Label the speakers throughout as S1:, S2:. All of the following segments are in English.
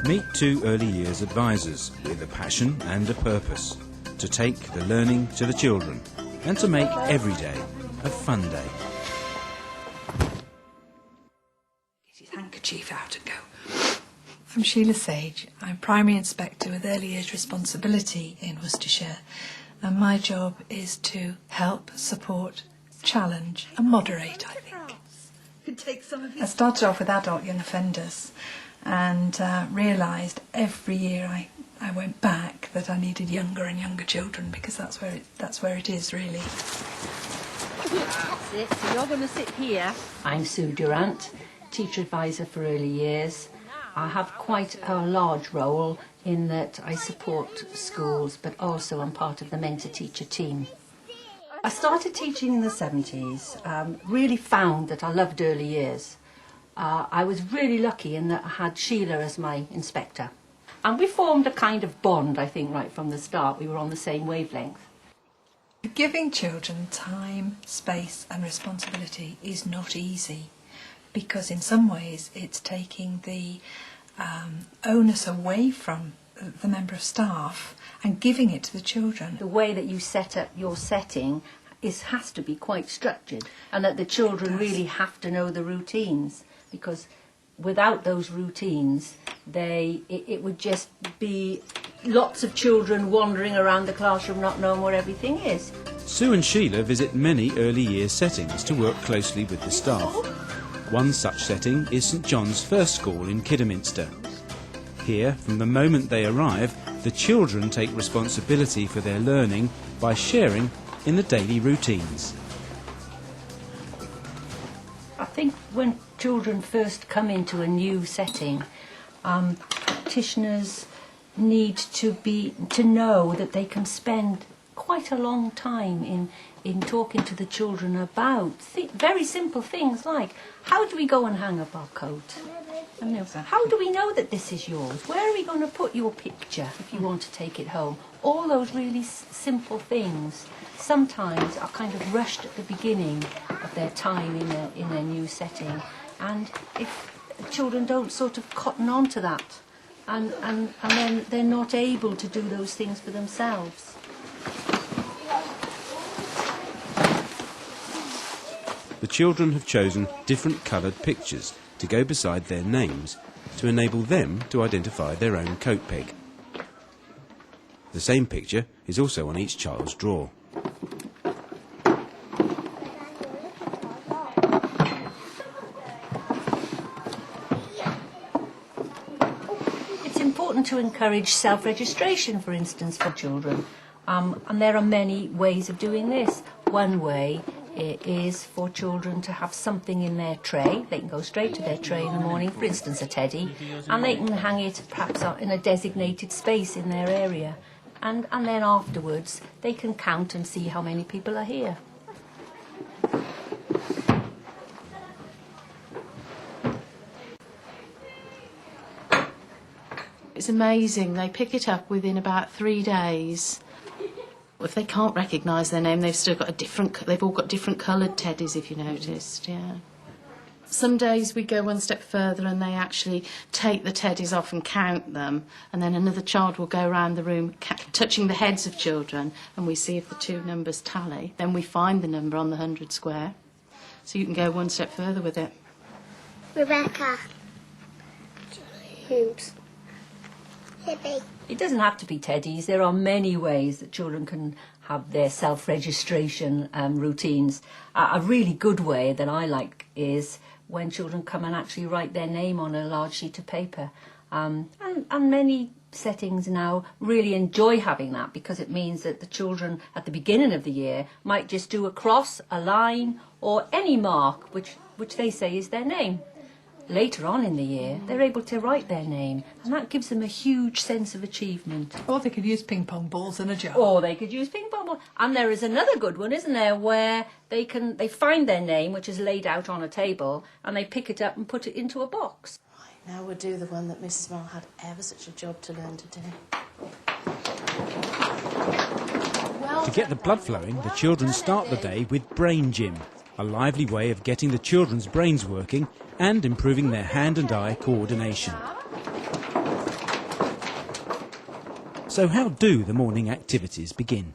S1: Meet two early years advisors with a passion and a purpose to take the learning to the children and to make every day a fun day.
S2: Get his handkerchief out and go. I'm Sheila Sage. I'm Primary Inspector with Early Years Responsibility in Worcestershire, and my job is to help, support, challenge and moderate, I think. I started off with adult young offenders and realised every year I went back that I needed younger and younger children, because that's where it is really.
S3: That's it. So you're going to sit here. I'm Sue Durant, teacher advisor for early years. I have quite a large role in that I support schools, but also I'm part of the mentor-teacher team. I started teaching in the 70s, really found that I loved early years. I was really lucky in that I had Sheila as my inspector. And we formed a kind of bond, I think, right from the start. We were on the same wavelength.
S2: Giving children time, space and responsibility is not easy, because in some ways it's taking the onus away from the member of staff and giving it to the children.
S3: The way that you set up your setting has to be quite structured, and that the children really have to know the routines, because without those routines it would just be lots of children wandering around the classroom not knowing where everything is.
S1: Sue and Sheila visit many early years settings to work closely with the staff. One such setting is St John's First School in Kidderminster. Here, from the moment they arrive, the children take responsibility for their learning by sharing in the daily routines.
S3: I think when children first come into a new setting, practitioners need to know that they can spend quite a long time in talking to the children about very simple things like, how do we go and hang up our coat? How do we know that this is yours? Where are we going to put your picture if you want to take it home? All those really simple things sometimes are kind of rushed at the beginning of their time in a new setting. And if children don't sort of cotton on to that, and then they're not able to do those things for themselves.
S1: The children have chosen different coloured pictures to go beside their names to enable them to identify their own coat peg. The same picture is also on each child's drawer.
S3: It's important to encourage self-registration, for instance, for children, and there are many ways of doing this. One way is for children to have something in their tray. They can go straight to their tray in the morning, for instance a teddy, and they can hang it perhaps in a designated space in their area, and then afterwards they can count and see how many people are here.
S4: It's amazing, they pick it up within about 3 days. If they can't recognise their name, they've all got different coloured teddies, if you noticed, yeah. Some days we go one step further and they actually take the teddies off and count them, and then another child will go around the room touching the heads of children, and we see if the two numbers tally. Then we find the number on the 100 square, so you can go one step further with it.
S5: Rebecca. Hoops. Hippie.
S3: It doesn't have to be teddies. There are many ways that children can have their self-registration routines. A really good way that I like is when children come and actually write their name on a large sheet of paper. And many settings now really enjoy having that, because it means that the children at the beginning of the year might just do a cross, a line, or any mark which they say is their name. Later on in the year, they're able to write their name, and that gives them a huge sense of achievement.
S2: Or they could use ping pong balls in a jar.
S3: Or they could use ping pong balls. And there is another good one, isn't there, where they find their name, which is laid out on a table, and they pick it up and put it into a box.
S4: Right, now we'll do the one that Mrs. Moll had ever such a job to learn to do.
S1: To get the blood flowing, the children start the day with Brain Gym, a lively way of getting the children's brains working and improving their hand and eye coordination. So how do the morning activities begin?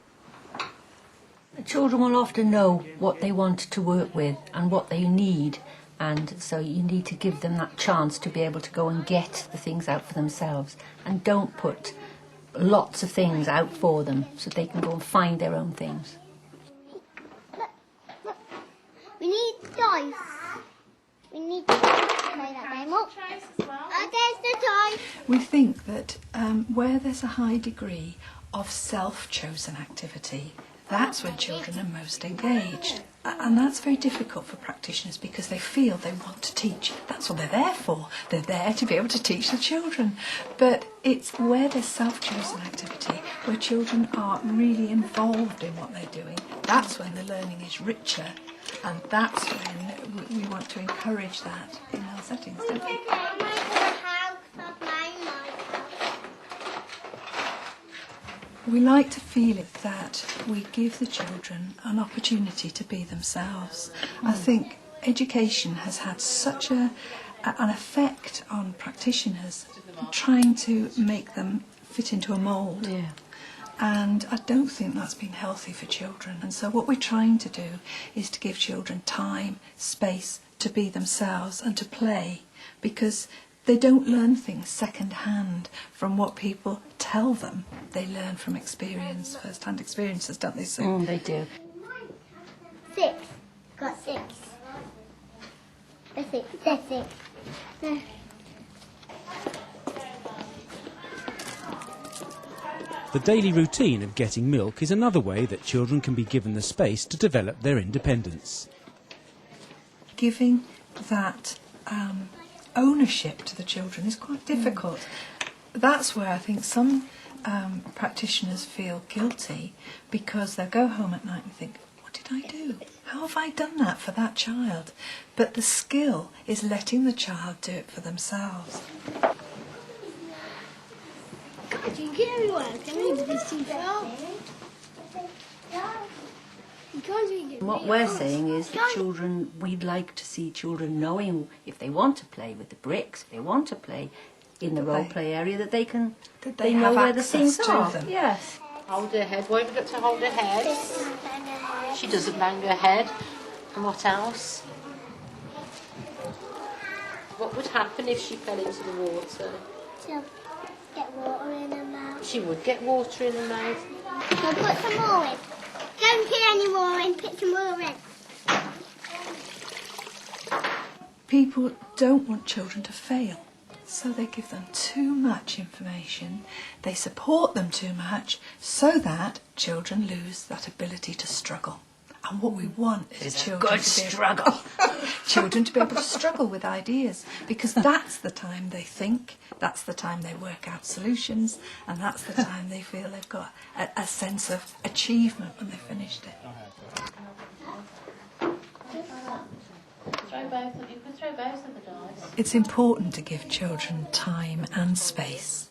S3: The children will often know what they want to work with and what they need, and so you need to give them that chance to be able to go and get the things out for themselves, and don't put lots of things out for them so they can go and find their own things.
S5: Look. We need dice. We need to play that game up. There's the dice.
S2: We think that where there's a high degree of self-chosen activity, that's when children are most engaged. And that's very difficult for practitioners because they feel they want to teach. That's what they're there for. They're there to be able to teach the children. But it's where there's self-chosen activity, where children are really involved in what they're doing. That's when the learning is richer. And that's when we want to encourage that in our settings, don't we? We like to feel it that we give the children an opportunity to be themselves. I think education has had such an effect on practitioners, trying to make them fit into a mould.
S3: Yeah.
S2: And I don't think that's been healthy for children. And so what we're trying to do is to give children time, space to be themselves and to play, because they don't learn things second-hand from what people tell them. They learn from experience, first-hand experiences, don't they, Sue?
S3: They do.
S5: 6. Got 6. That's 6. That's 6.
S1: The daily routine of getting milk is another way that children can be given the space to develop their independence.
S2: Giving that ownership to the children is quite difficult. That's where I think some practitioners feel guilty, because they'll go home at night and think, what did I do? How have I done that for that child? But the skill is letting the child do it for themselves.
S3: What we're saying is that children, we'd like to see children knowing if they want to play with the bricks, if they want to play in the role play area, that they can, they know
S2: have
S3: where the
S2: access
S3: things
S2: to
S3: are.
S2: them.
S3: Yes.
S4: Hold her head. Why have we got to hold her head? She doesn't bang her head. And what else? What would happen if she fell into the water?
S5: She'll get water in her mouth.
S4: She would get water in her mouth.
S5: So put some more in. Don't put any more in, put some more in.
S2: People don't want children to fail, so they give them too much information. They support them too much so that children lose that ability to struggle. And what we want is children to be able to struggle with ideas, because that's the time they think, that's the time they work out solutions, and that's the time they feel they've got a sense of achievement when they've finished it.
S4: You can throw both of the dice.
S2: It's important to give children time and space.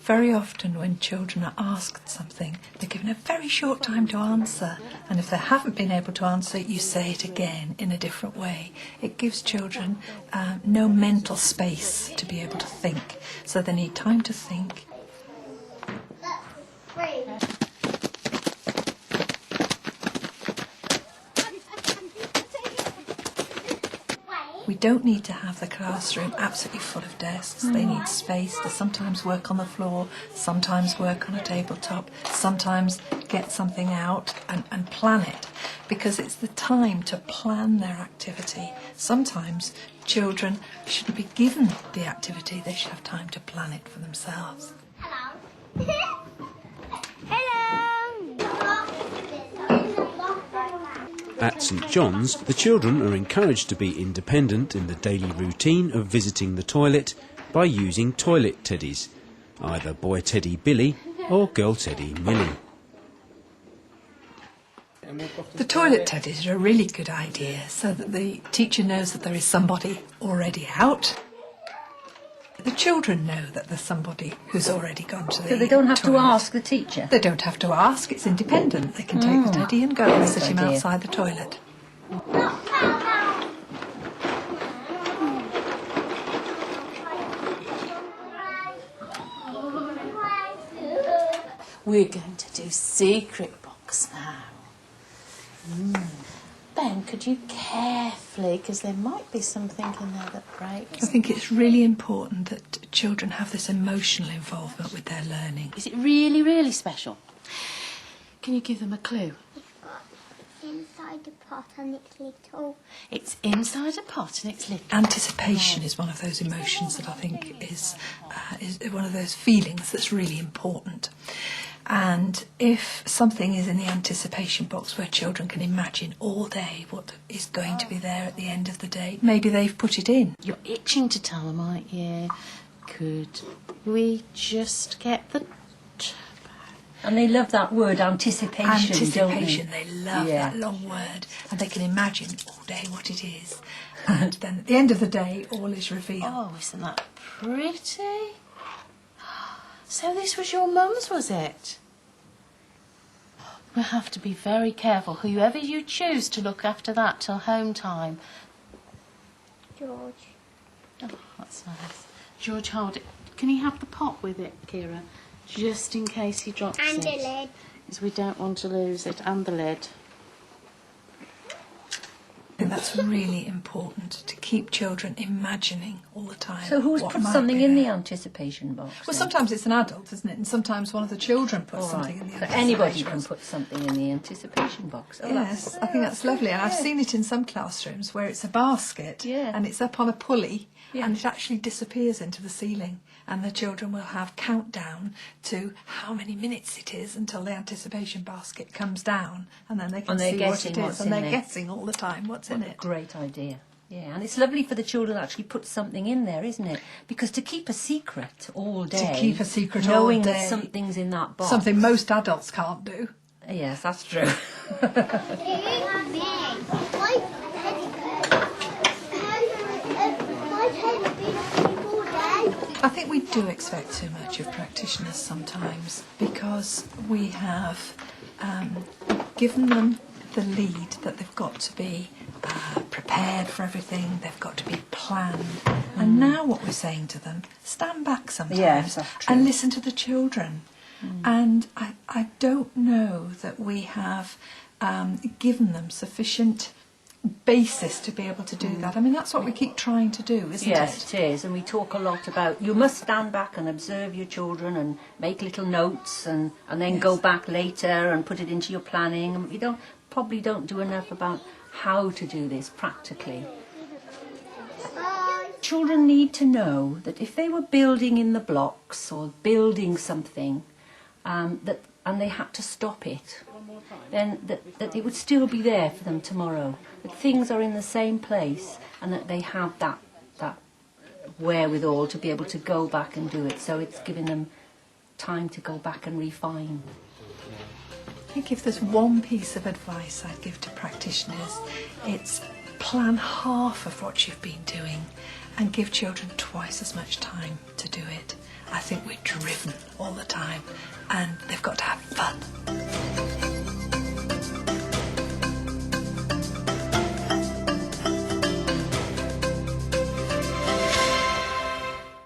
S2: Very often when children are asked something, they're given a very short time to answer. And if they haven't been able to answer it, you say it again in a different way. It gives children no mental space to be able to think. So they need time to think. We don't need to have the classroom absolutely full of desks. They need space to sometimes work on the floor, sometimes work on a tabletop, sometimes get something out and plan it, because it's the time to plan their activity. Sometimes children shouldn't be given the activity, they should have time to plan it for themselves.
S5: Hello.
S1: At St John's, the children are encouraged to be independent in the daily routine of visiting the toilet by using toilet teddies, either boy teddy Billy or girl teddy Millie.
S2: The toilet teddies are a really good idea, so that the teacher knows that there is somebody already out. The children know that there's somebody who's already gone to the
S3: So they don't have
S2: toilet.
S3: to ask the teacher.
S2: They don't have to ask, it's independent. They can take the teddy and go and sit him
S3: idea.
S2: outside the toilet.
S4: We're going to do secret box now. Ben, could you carefully, because there might be something in there that breaks.
S2: I think it's really important that children have this emotional involvement with their learning.
S4: Is it really, really special? Can you give them a clue?
S5: Inside the pot and it's little.
S4: It's inside a pot and it's little.
S2: Anticipation is one of those emotions that I think is one of those feelings that's really important. And if something is in the anticipation box where children can imagine all day what is going to be there at the end of the day, maybe they've put it in.
S4: You're itching to tell them, aren't you? Could we just get the...
S3: And they love that word, anticipation,
S2: Anticipation,
S3: don't they?
S2: they love
S3: Yeah.
S2: that long word, and they can imagine all day what it is. And then at the end of the day, all is revealed.
S4: Oh, isn't that pretty? So this was your mum's, was it? We'll have to be very careful, whoever you choose to look after that till home time.
S5: George.
S4: Oh, that's nice. George, hold it. Can you have the pot with it, Kira? Just in case he drops it.
S5: And the lid.
S4: Because we don't want to lose it. And the lid.
S2: I think that's really important, to keep children imagining all the time.
S3: So who's
S2: what
S3: put
S2: might
S3: something
S2: be
S3: in the
S2: there.
S3: anticipation box?
S2: Well,
S3: then?
S2: sometimes it's an adult, isn't it? And sometimes one of the children puts
S3: All
S2: something
S3: right.
S2: in the
S3: So
S2: anticipation
S3: anybody can
S2: box.
S3: put something in the anticipation box. Oh,
S2: Yes, I think that's lovely. And I've seen it in some classrooms where it's a basket
S3: Yeah.
S2: and it's up on a pulley
S3: Yeah.
S2: and it actually disappears into the ceiling. And the children will have countdown to how many minutes it is until the anticipation basket comes down, and then they can
S3: And they're
S2: see what
S3: guessing
S2: it
S3: what's
S2: is. And
S3: in
S2: they're
S3: there.
S2: guessing all the time what's in it.
S3: Great idea. Yeah, and it's lovely for the children to actually put something in there, isn't it? Because to keep a secret all day,
S2: keep a secret all
S3: knowing
S2: day.
S3: that something's in that box,
S2: Something most adults can't do.
S3: Yes, that's true.
S2: I think we do expect too much of practitioners sometimes, because we have given them the lead that they've got to be prepared for everything, they've got to be planned. And now what we're saying to them, stand back sometimes
S3: Yes, that's true.
S2: and listen to the children. And I don't know that we have given them sufficient basis to be able to do that. I mean, that's what we keep trying to do, isn't
S3: Yes,
S2: it?
S3: it is, and we talk a lot about you must stand back and observe your children and make little notes and then go back later and put it into your planning. And we probably don't do enough about how to do this practically. Children need to know that if they were building in the blocks or building something, and they had to stop it, then that it would still be there for them tomorrow. That things are in the same place and that they have that wherewithal to be able to go back and do it. So it's giving them time to go back and refine.
S2: I think if there's one piece of advice I'd give to practitioners, it's plan half of what you've been doing and give children twice as much time to do it. I think we're driven all the time and they've got to have fun.